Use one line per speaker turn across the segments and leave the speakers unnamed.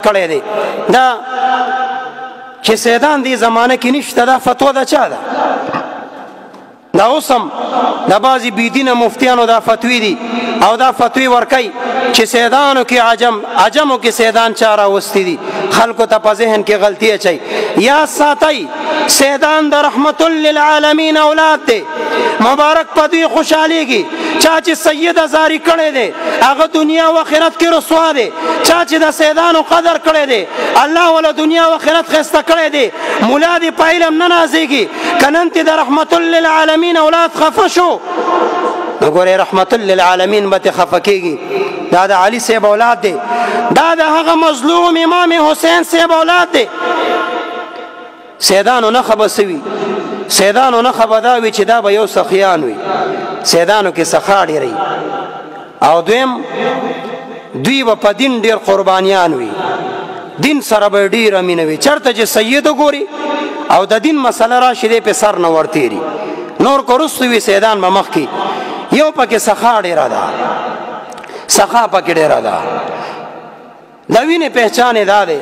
کړی دی. دا چې سیدان دی زمانه کې نشته دا فتوا د چا ده؟ دا اوس هم د بعضې بېدینه مفتیانو دا فتوی دي او دا فتوی ورکوي چې سیدانو کې عجمو کې سیدان چا راوستی دي. خلکو ته په ذهن کې غلطي اچوي. یاد ساتئ سیدان د رحمت للعالمین اولاد دی. مبارک په دوی خوشحالیږي. چا چې سید ازاری کړی دی هغه دنیا و آخرت کې رسوا دی. چا چې د سیدانو قدر کړی دی الله ولا دنیا و آخرت ښایسته کړی دی. ملا دې په علم نه نازېږي که نن ته د رحمت للعالمین اولاد خفه شو نو ګورې رحمت للعالمین به تې خفه کېږي. دا د علي صاحب اولاد دی. دا د هغه مظلوم امام حسین صاحب اولاد دی. سیدانو نښه به څه وي؟ سیدانو نښه به دا وي چې دا به یو سخیان وي. سیدانو کې سخا ډېرې او دویم دوی به په دین ډېر قربانیان وي. دین سره به ډېره مینه وي. چېرته چې سید وګوري او د دین مسله راشي دی پې سر نه ورتېري. نور که وروستو وي سیدان به مخکې. یو پکې سخا ډېره ده. سخا پکې ډېره ده. د وینې پهچان یې دا دی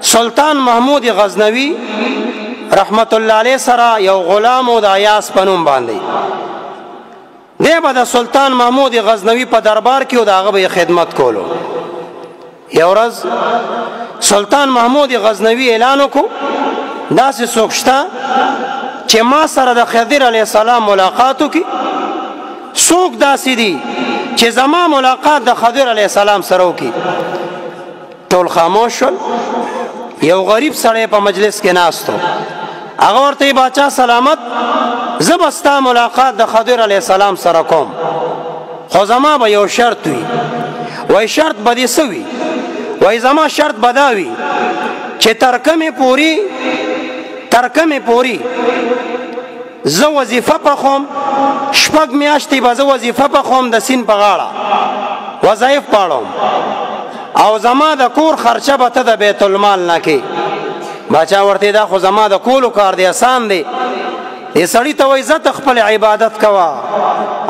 سلطان محمود غزنوي رحمت الله علیه سره یو غلام و د ایاس په نوم باندې دی به د سلطان محمود غزنوي په دربار کې و د هغه به یې خدمت کولو. یو ورځ سلطان محمود غزنوي اعلان وکړو داسې څوک شته چې ما سره د خضر علیه السلام ملاقات وکړي. څوک داسې دي چې زما ملاقات د خضر علیه السلام سره وکړي. ټول خاموش شول. یو غریب سړی په مجلس کې ناست و. هغه ورته باچا سلامت زه به ستا ملاقات د خضر علیه السلام سره کوم خو زما به یو شرط وي. وایي شرط به دې څه وي؟ وایي زما شرط به دا وي چې تر کمې پورې زه وظیفه پخوم 6 میاشتې به زه وظیفه پخوم د سیند په غاړه وظایف پاړم او زما د کور خرچه به ته د بیت المال نه کې. باچا ورته دا خو زما د کولو کار دی آسان دی. دې سړي ته وایي زه ته خپل عبادت کوه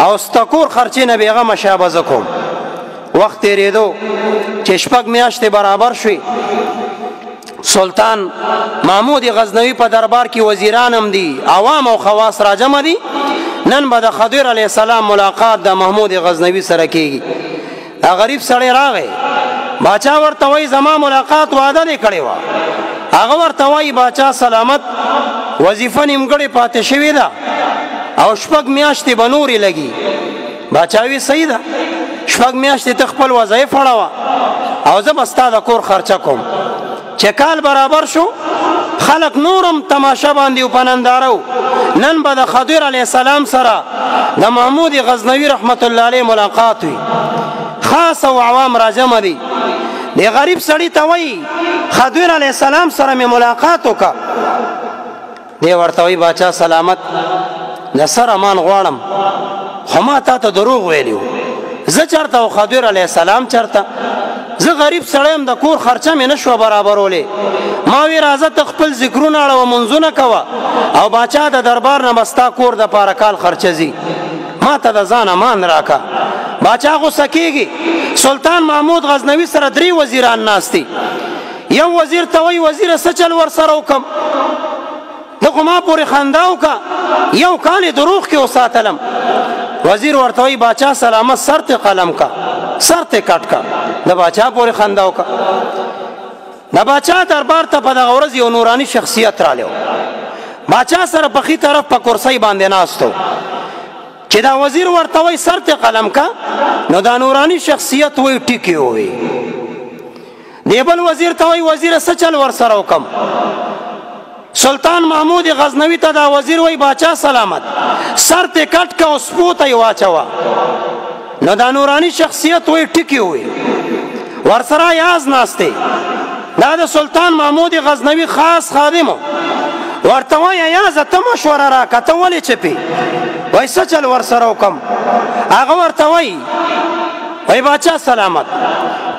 او ستا کور خرچې نه بېغمه شه به زه کوم. وخت تېرېدو چې 6 میاشتې برابر شوې سلطان محمود غزنوي په دربار کې وزیران هم دي عوام او خواص راجمع دي. نن به د خضر علیه السلام ملاقات د محمود غزنوي سره کېږي. دا غریب سړی راغی. باچا ورته وایي زما ملاقات وعده دې کړې وه. هغه ورته وایي باچا سلامت وظیفه نیمګړې پاتې شوې ده او 6 میاشتې به نورې لګي. باچا وی صحیح ده 6 میاشتې ته خپل وظایف اړوه او زه به ستا د کور خرچه کوم. چې کال برابر شو خلق نورم تماشه باندې و په ننداره. نن به د خضر علیه السلام سره د محمود غزنوي رحمت الله علیه ملاقات وي. خاص او عوام راجمع دي. د غریب سړي ته وایي خضر علیه السلام سره مې ملاقات وکړه. دی ورته وایي باچا سلامت د سر امان غواړم خو ما تا ته دروغ ویلي و. زه چېرته او خضر علیه السلام چېرته؟ زه غریب سړی یم د کور خرچه مې نه شوه برابرولی. ما وی راځه ته خپل ذکرونه اړوه منځونه کوه او باچا د دربار نه به ستا کور دپاره کال خرچه ځي. ما ته د ځان امان راکه. باچا غوسه کېږي. سلطان محمود غزنوي سره 3 وزیران ناست دي. یو وزیر ته وایي وزیره څه چل ورسره وکړم؟ ده خو ما پورې خندا وکړه یو کال یې دروغ کې وساتلم. وزیر ورته وایي باچا سلامت سر ته قلم کا سر ته کټ کا. د باچا پورې خندا وکړه. د باچا دربار ته په دغه ورځ یو نوراني شخصیت رالی و. باچا سره په ښي طرف په کرسۍ باندې ناست و. چې دا وزیر ورته وایي سر ته قلم کا نو دا نوراني شخصیت وایي ټیکې ووایي. دی بل وزیر ته وایي وزیره څه چل ورسره وکړم؟ سلطان محمود غزنوي ته دا وزیر وایي باچا سلامت سر ته کټ کا او سپو ته یې واچوه. نو دا نوراني شخصیت وایي ټیکې ووایي. ورسره یاز ناست دی. دا د سلطان محمود غزنوي خاص خادم ورته وایي یازه ته مشوره راکړه ته ولې چپې؟ وایي څه چل ورسره وکړم؟ هغه ورته وایي باچا سلامت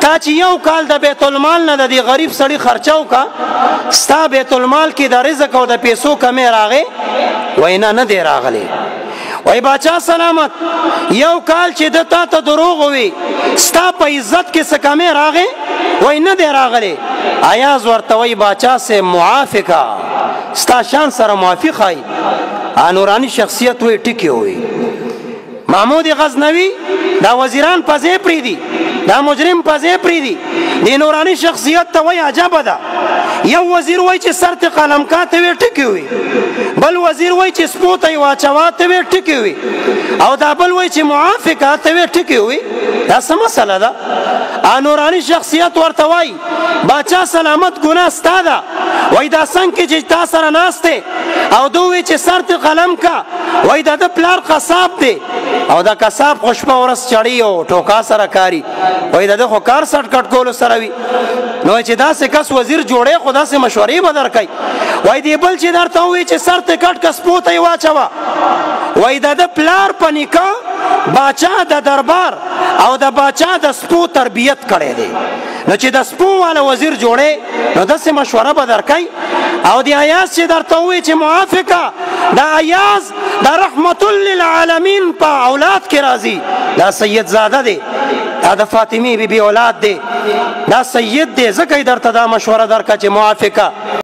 تا چې یو کال د بیت المال نه د دې غریب سړي خرچه وکړه ستا بیت المال کې د رزق او د پیسو کمی راغی؟ وایي نه دی راغلی. وای باچا سلامت یو کال چې د تا ته دروغ وي ستا په عزت کې څه کمی راغی وای نه دی راغلی ایاز ورته وای باچا سے معافی کا ستا شان سره معافی خای نورانی شخصیت وی ټکی وي محمود غزنوی دا وزیران پځې پریدي دا مجرم پځې پریدي د نورانی شخصیت ته وای عجب ده یو وزیر وای چې سر ته قلم کاته وی ټکی وي بل وزیر وای چې سپوته واچواته وی ټکی وي او دا بل وای چې موافقه ته وی ټکی وي دا څه مسله ده نورانی شخصیت ورته وای باچا سلامت ګناه ستا ده وای دا څنګه چې تا سره ناسته او دوی چې سر ته قلم کا وای دا د پلار قصاب دی او دا قصاب خوشبه ورس چړی او ټوکا سره کاری وای دا خو کار سټ کټ کول سره وی نو چې دا څه کس وزیر جوړه خدا سے مشورې بدر کوي وای دی بل چې درته وی چې سر ته کټ کس پوته واچوا وای دا د پلار پنیکا باچا د دربار او د باچا د سپو تربیت کړي دي نو چې د سپو والا وزیر جوړه نو داسې مشوره بدر کوي او دی ایاز چې درته وی چې موافقه دا ایاز دا رحمت للعالمین په اولاد کې راځي دا سید زاده دی دا د فاطمی بی بی اولاد دی دا سید دی ځکه درته دا مشوره درکړه چې موافقه